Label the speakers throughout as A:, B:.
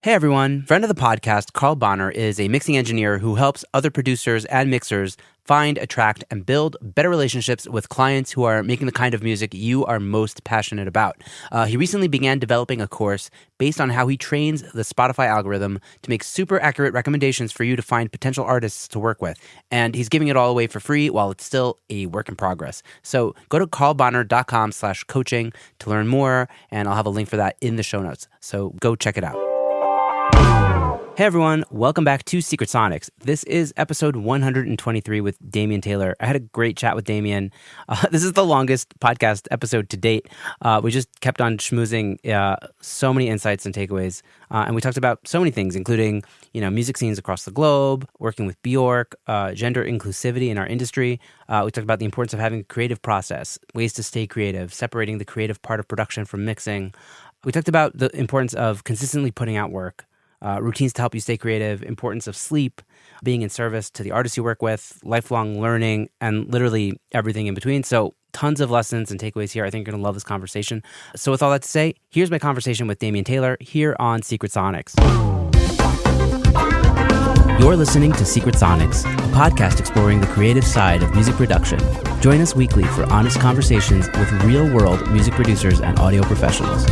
A: Hey everyone, friend of the podcast, Carl Bonner is a mixing engineer who helps other producers and mixers find, attract, and build better relationships with clients who are making the kind of music you are most passionate about. He recently began developing a course based on how he trains the Spotify algorithm to make super accurate recommendations for you to find potential artists to work with. And he's giving it all away for free while it's still a work in progress. So go to carlbonner.com/coaching to learn more, and I'll have a link for that in the show notes. So go check it out. Hey everyone, welcome back to Secret Sonics. This is episode 123 with Damian Taylor. I had a great chat with Damian. This is the longest podcast episode to date. We just kept on schmoozing so many insights and takeaways. And we talked about so many things, including, music scenes across the globe, working with Bjork, gender inclusivity in our industry. We talked about the importance of having a creative process, ways to stay creative, separating the creative part of production from mixing. We talked about the importance of consistently putting out work. Routines to help you stay creative, importance of sleep, being in service to the artists you work with, lifelong learning, and literally everything in between. So tons of lessons and takeaways here. I think you're going to love this conversation. So with all that to say, here's my conversation with Damian Taylor here on Secret Sonics. You're listening to Secret Sonics, a podcast exploring the creative side of music production. Join us weekly for honest conversations with real-world music producers and audio professionals.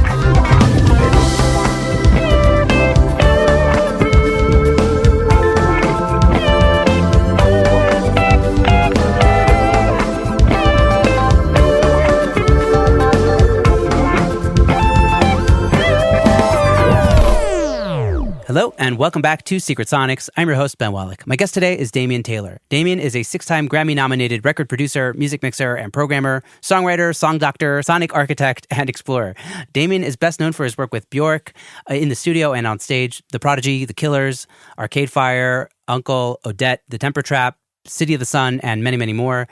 A: Hello, and welcome back to Secret Sonics. I'm your host, Ben Wallach. My guest today is Damian Taylor. Damian is a 6-time Grammy-nominated record producer, music mixer, and programmer, songwriter, song doctor, sonic architect, and explorer. Damian is best known for his work with Bjork in the studio and on stage, The Prodigy, The Killers, Arcade Fire, Uncle, Odette, The Temper Trap, City of the Sun, and many, many more.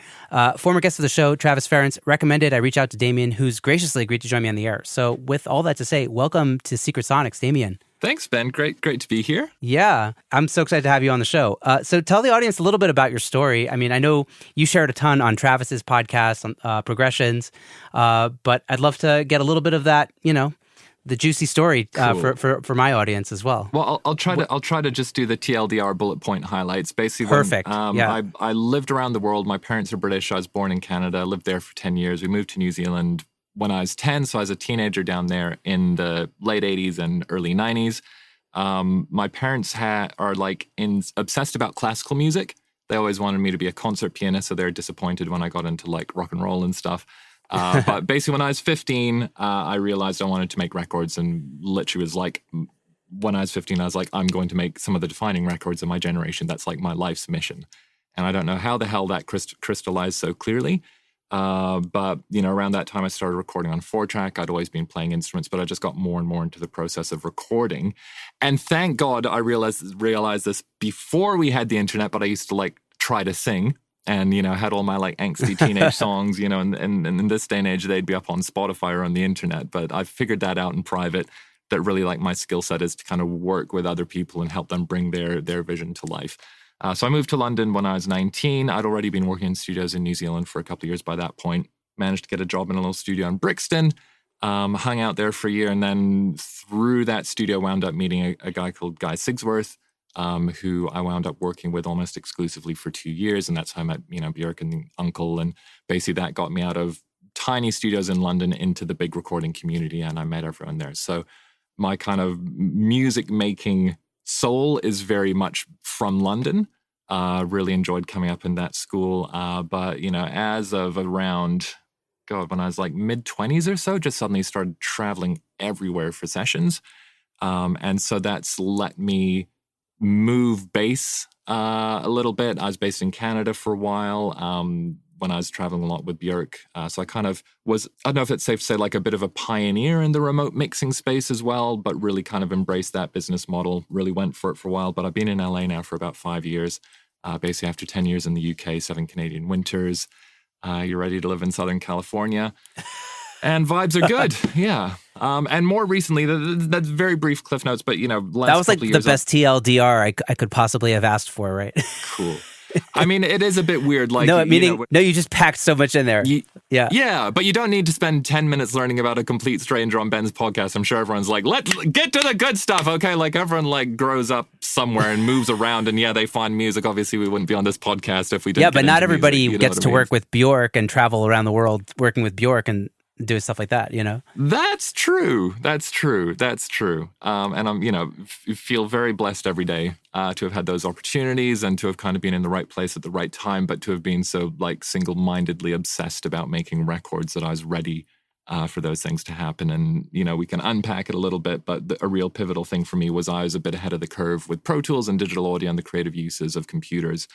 A: Former guest of the show, Travis Ference, recommended I reach out to Damian, who's graciously agreed to join me on the air. So with all that to say, welcome to Secret Sonics, Damian.
B: Thanks, Ben. Great to be here.
A: Yeah, I'm so excited to have you on the show. So tell the audience a little bit about your story. I mean, I know you shared a ton on Travis's podcast, on Progressions, but I'd love to get a little bit of that, the juicy story
B: Cool.
A: for my audience as well.
B: Well, I'll try to just do the TLDR bullet point highlights. Basically,
A: Perfect.
B: I lived around the world. My parents are British. I was born in Canada. I lived there for 10 years. We moved to New Zealand when I was 10, so I was a teenager down there in the late 80s and early 90s. My parents are obsessed about classical music. They always wanted me to be a concert pianist, so they're disappointed when I got into rock and roll and stuff. But basically, when I was 15, I realized I wanted to make records, and literally was when I was 15, I was like, I'm going to make some of the defining records of my generation. That's my life's mission. And I don't know how the hell that crystallized so clearly. But around that time I started recording on 4-track. I'd always been playing instruments, but I just got more and more into the process of recording. And thank God I realized this before we had the internet, but I used to try to sing and, had all my angsty teenage songs, and in this day and age, they'd be up on Spotify or on the internet. But I figured that out in private, that really my skill set is to kind of work with other people and help them bring their vision to life. So I moved to London when I was 19. I'd already been working in studios in New Zealand for a couple of years by that point. Managed to get a job in a little studio in Brixton, hung out there for a year, and then through that studio wound up meeting a guy called Guy Sigsworth, who I wound up working with almost exclusively for 2 years. And that's how I met, Bjork and Uncle. And basically that got me out of tiny studios in London into the big recording community, and I met everyone there. So my kind of music making soul is very much from London. Really enjoyed coming up in that school. But, as of around, when I was mid-20s or so, just suddenly started traveling everywhere for sessions. And so that's let me move base a little bit. I was based in Canada for a while when I was traveling a lot with Bjork. So I kind of was, I don't know if it's safe to say, a bit of a pioneer in the remote mixing space as well, but really kind of embraced that business model, really went for it for a while. But I've been in LA now for about 5 years, basically after 10 years in the UK, 7 Canadian winters. You're ready to live in Southern California. And vibes are good, yeah. And more recently, that's very brief cliff notes, but, last
A: that was
B: couple of
A: the
B: years,
A: best TLDR I could possibly have asked for, right?
B: Cool. I mean, it is a bit weird. Like,
A: no, meaning you just packed so much in there.
B: Yeah, but you don't need to spend 10 minutes learning about a complete stranger on Ben's podcast. I'm sure everyone's like, let's get to the good stuff, okay? Like, everyone, like, grows up somewhere and moves around, and they find music. Obviously, we wouldn't be on this podcast if we didn't.
A: Yeah, but not everybody
B: music,
A: gets to work with Bjork and travel around the world working with Bjork and do stuff like that,
B: That's true. And I'm, feel very blessed every day to have had those opportunities and to have kind of been in the right place at the right time, but to have been so like single-mindedly obsessed about making records that I was ready for those things to happen. And, we can unpack it a little bit, but a real pivotal thing for me was I was a bit ahead of the curve with Pro Tools and digital audio and the creative uses of computers.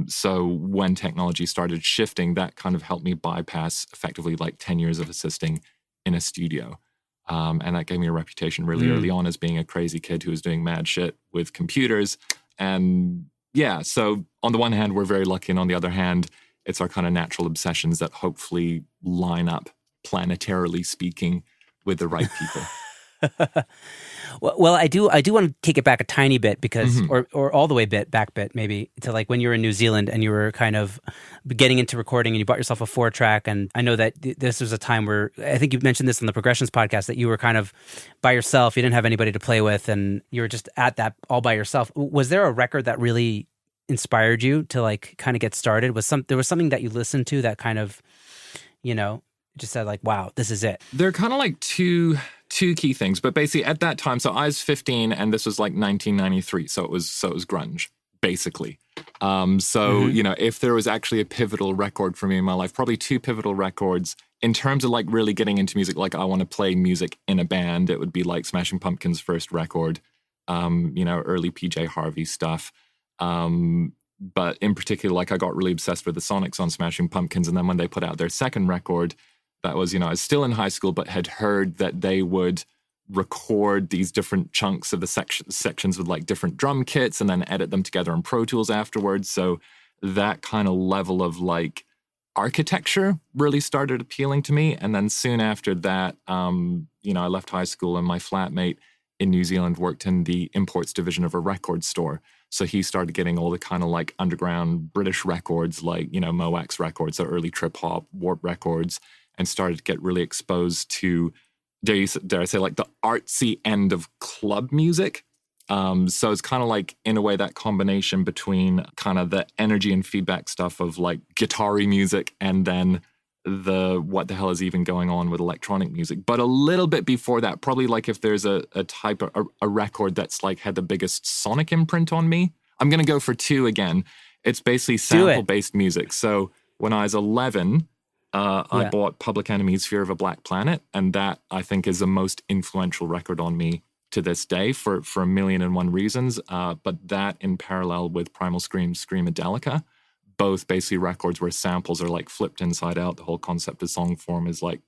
B: So when technology started shifting, that kind of helped me bypass effectively like 10 years of assisting in a studio. And that gave me a reputation really early on as being a crazy kid who was doing mad shit with computers. And so on the one hand, we're very lucky. And on the other hand, it's our kind of natural obsessions that hopefully line up, planetarily speaking, with the right people.
A: Well, I do want to take it back a tiny bit because, or all the way back maybe to like when you were in New Zealand and you were kind of getting into recording and you bought yourself a 4-track. And I know that this was a time where I think you mentioned this on the Progressions podcast that you were kind of by yourself. You didn't have anybody to play with and you were just at that all by yourself. Was there a record that really inspired you to like kind of get started? There was something that you listened to that kind of, just said like, wow, this is it? There
B: are kind of like two key things, but basically at that time, so I was 15 and this was like 1993. So it was grunge, basically. If there was actually a pivotal record for me in my life, probably 2 pivotal records in terms of like really getting into music, like I want to play music in a band, it would be like Smashing Pumpkins' first record, early PJ Harvey stuff. But in particular, like I got really obsessed with the Sonics on Smashing Pumpkins. And then when they put out their second record, that was, I was still in high school, but had heard that they would record these different chunks of the sections with like different drum kits and then edit them together in Pro Tools afterwards. So that kind of level of like architecture really started appealing to me. And then soon after that, I left high school and my flatmate in New Zealand worked in the imports division of a record store. So he started getting all the kind of like underground British records, like, Moax records, so early trip hop, Warp records, and started to get really exposed to, dare I say, like the artsy end of club music. So it's kind of like, in a way, that combination between kind of the energy and feedback stuff of like guitar-y music and then what the hell is even going on with electronic music. But a little bit before that, probably like if there's a type of a record that's like had the biggest sonic imprint on me, I'm going to go for 2 again. It's basically sample-based music. So when I was 11... I bought Public Enemy's Fear of a Black Planet, and that, I think, is the most influential record on me to this day for a million and one reasons. But that in parallel with Primal Scream's Screamadelica, both basically records where samples are like flipped inside out. The whole concept of song form is like,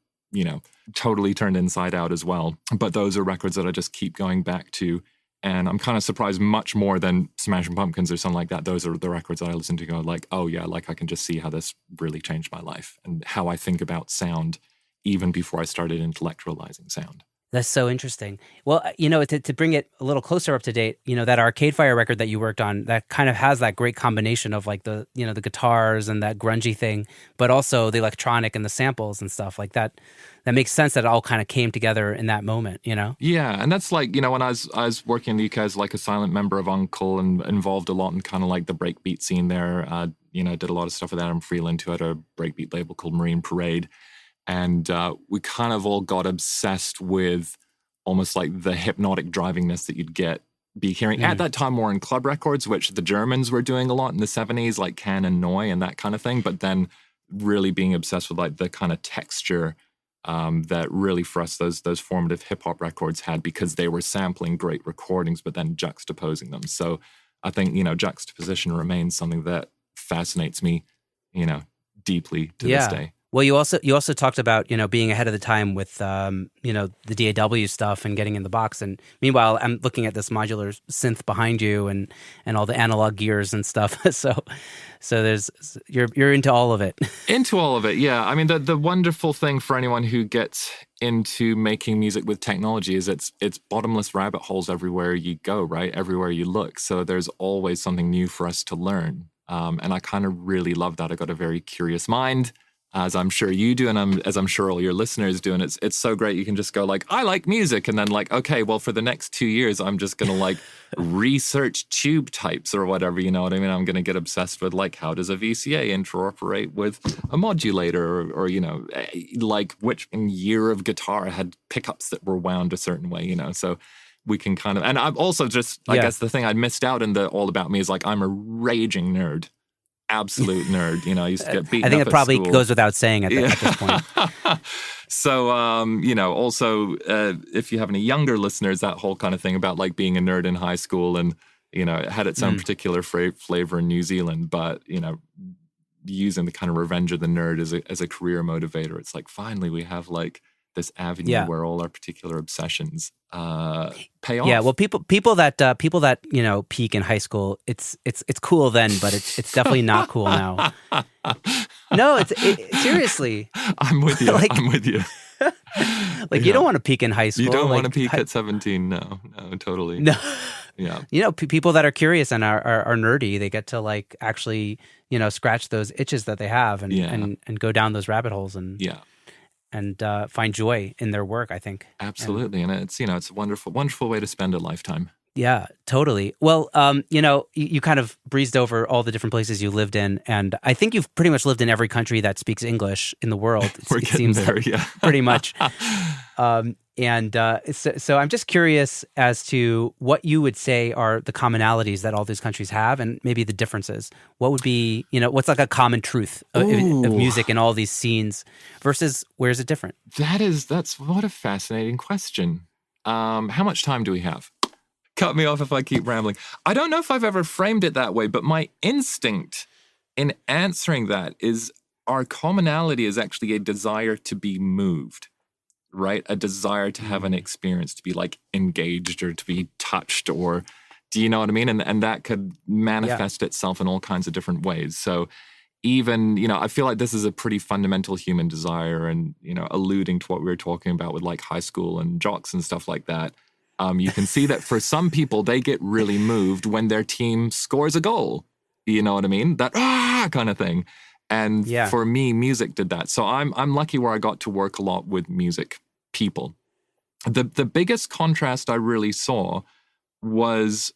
B: totally turned inside out as well. But those are records that I just keep going back to. And I'm kind of surprised much more than Smashing Pumpkins or something like that. Those are the records that I listen to go like, oh yeah, like I can just see how this really changed my life and how I think about sound even before I started intellectualizing sound.
A: That's so interesting. Well, to bring it a little closer up to date, that Arcade Fire record that you worked on, that kind of has that great combination of like the guitars and that grungy thing, but also the electronic and the samples and stuff like that. That makes sense that it all kind of came together in that moment,
B: Yeah, and that's like, when I was working in the UK as like a silent member of Uncle and involved a lot in kind of like the breakbeat scene there, did a lot of stuff with Adam Freeland, who had a breakbeat label called Marine Parade. And we kind of all got obsessed with almost like the hypnotic drivingness that you'd be hearing at that time more in club records, which the Germans were doing a lot in the 70s, like Can and Neu and that kind of thing. But then really being obsessed with like the kind of texture that really for us those formative hip hop records had, because they were sampling great recordings, but then juxtaposing them. So I think, juxtaposition remains something that fascinates me, deeply to this day.
A: Well, you also talked about, being ahead of the time with, the DAW stuff and getting in the box. And meanwhile, I'm looking at this modular synth behind you and all the analog gears and stuff. So you're into all of it.
B: Into all of it, yeah. I mean, the wonderful thing for anyone who gets into making music with technology is it's bottomless rabbit holes everywhere you go, right? Everywhere you look. So there's always something new for us to learn. And I kind of really love that. I got a very curious mind, as I'm sure you do, and as I'm sure all your listeners do. And it's so great. You can just go like, I like music. And then like, okay, well, for the next 2 years, I'm just going to like research tube types or whatever, you know what I mean? I'm going to get obsessed with like, how does a VCA interoperate with a modulator or you know, like which year of guitar had pickups that were wound a certain way, you know? So we can kind of, and I'm also just, I guess the thing I'd missed out in the All About Me is like, I'm a raging nerd. Absolute nerd, you know. I used to get beaten up.
A: I think
B: it
A: probably
B: school.
A: goes without saying at this point.
B: So, you know, also, if you have any younger listeners, that whole kind of thing about like being a nerd in high school, and you know, it had its own particular flavor in New Zealand, but you know, using the kind of Revenge of the Nerd as a career motivator, it's like finally we have like this avenue where all our particular obsessions pay off.
A: Yeah, well, people that you know peak in high school, it's cool then, but it's definitely not cool now. No, seriously.
B: I'm with you.
A: Like,
B: I'm with you.
A: Like you don't want to peak in high school.
B: You don't
A: like,
B: want to peak at 17. No, totally.
A: No.
B: Yeah.
A: You know, people that are curious and are nerdy, they get to like actually, you know, scratch those itches that they have and go down those rabbit holes and find joy in their work, I think.
B: Absolutely. And it's, you know, it's a wonderful, wonderful way to spend a lifetime.
A: Yeah, totally. Well, you know, you kind of breezed over all the different places you lived in, and I think you've pretty much lived in every country that speaks English in the world.
B: We're getting there, yeah.
A: Pretty much. So I'm just curious as to what you would say are the commonalities that all these countries have, and maybe the differences. What would be, you know, what's like a common truth of music in all these scenes versus where is it different?
B: That's what a fascinating question. How much time do we have? Cut me off if I keep rambling. I don't know if I've ever framed it that way, but my instinct in answering that is our commonality is actually a desire to be moved, right? A desire to have an experience, to be like engaged or to be touched, or do you know what I mean? And that could manifest itself in all kinds of different ways. So even, you know, I feel like this is a pretty fundamental human desire, and, you know, alluding to what we were talking about with like high school and jocks and stuff like that. You can see that for some people, they get really moved when their team scores a goal. You know what I mean? That kind of thing. And for me, music did that. So I'm lucky where I got to work a lot with music people. The biggest contrast I really saw was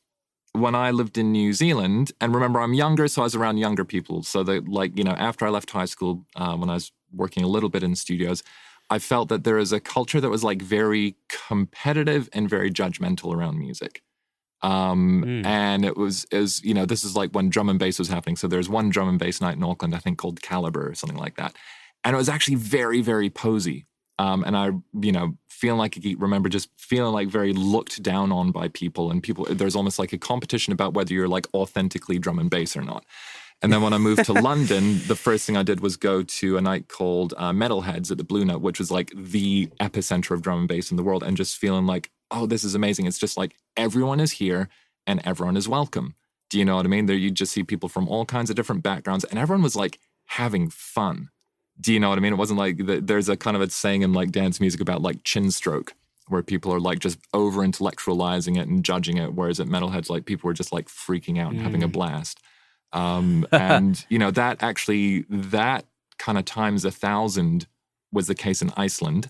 B: when I lived in New Zealand. And remember, I'm younger, so I was around younger people. So that, like, you know, after I left high school, when I was working a little bit in studios, I felt that there is a culture that was like very competitive and very judgmental around music. And it was, you know, this is like when drum and bass was happening. So there's one drum and bass night in Auckland, I think called Calibre or something like that. And it was actually very, very posy. And I, you know, remember just feeling like very looked down on by people, and there's almost like a competition about whether you're like authentically drum and bass or not. And then when I moved to London, the first thing I did was go to a night called Metalheads at the Blue Note, which was like the epicenter of drum and bass in the world, and just feeling like, oh, this is amazing. It's just like everyone is here and everyone is welcome. Do you know what I mean? There you just see people from all kinds of different backgrounds, and everyone was like having fun. Do you know what I mean? It wasn't like there's a kind of a saying in like dance music about like chin stroke, where people are like just over intellectualizing it and judging it, whereas at Metalheads, like people were just like freaking out and having a blast. And, you know, that kind of times 1,000 was the case in Iceland.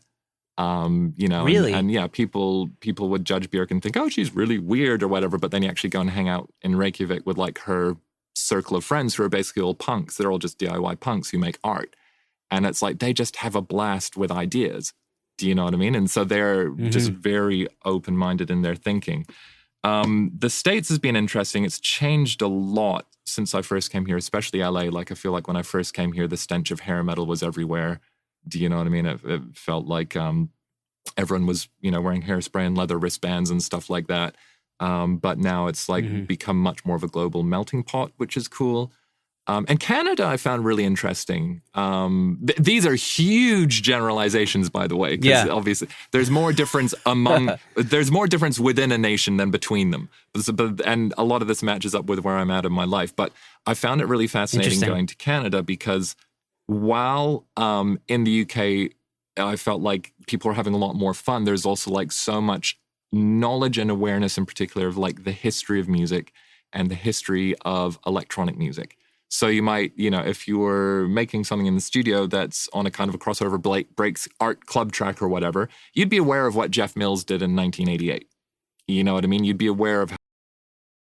B: You know,
A: really?
B: And yeah, people would judge Bjork and think, oh, she's really weird or whatever. But then you actually go and hang out in Reykjavik with like her circle of friends who are basically all punks. They're all just DIY punks who make art. And it's like, they just have a blast with ideas. Do you know what I mean? And so they're just very open-minded in their thinking. The States has been interesting. It's changed a lot since I first came here, especially LA. Like, I feel like when I first came here, the stench of hair metal was everywhere. Do you know what I mean? It felt like everyone was, you know, wearing hairspray and leather wristbands and stuff like that. But now it's like become much more of a global melting pot, which is cool. And Canada, I found really interesting. These are huge generalizations, by the way, because obviously there's more difference there's more difference within a nation than between them. And a lot of this matches up with where I'm at in my life. But I found it really fascinating going to Canada because while in the UK, I felt like people were having a lot more fun, there's also like so much knowledge and awareness in particular of like the history of music and the history of electronic music. So you might, if you were making something in the studio that's on a kind of a crossover breaks art club track or whatever, you'd be aware of what Jeff Mills did in 1988. You know what I mean? You'd be aware of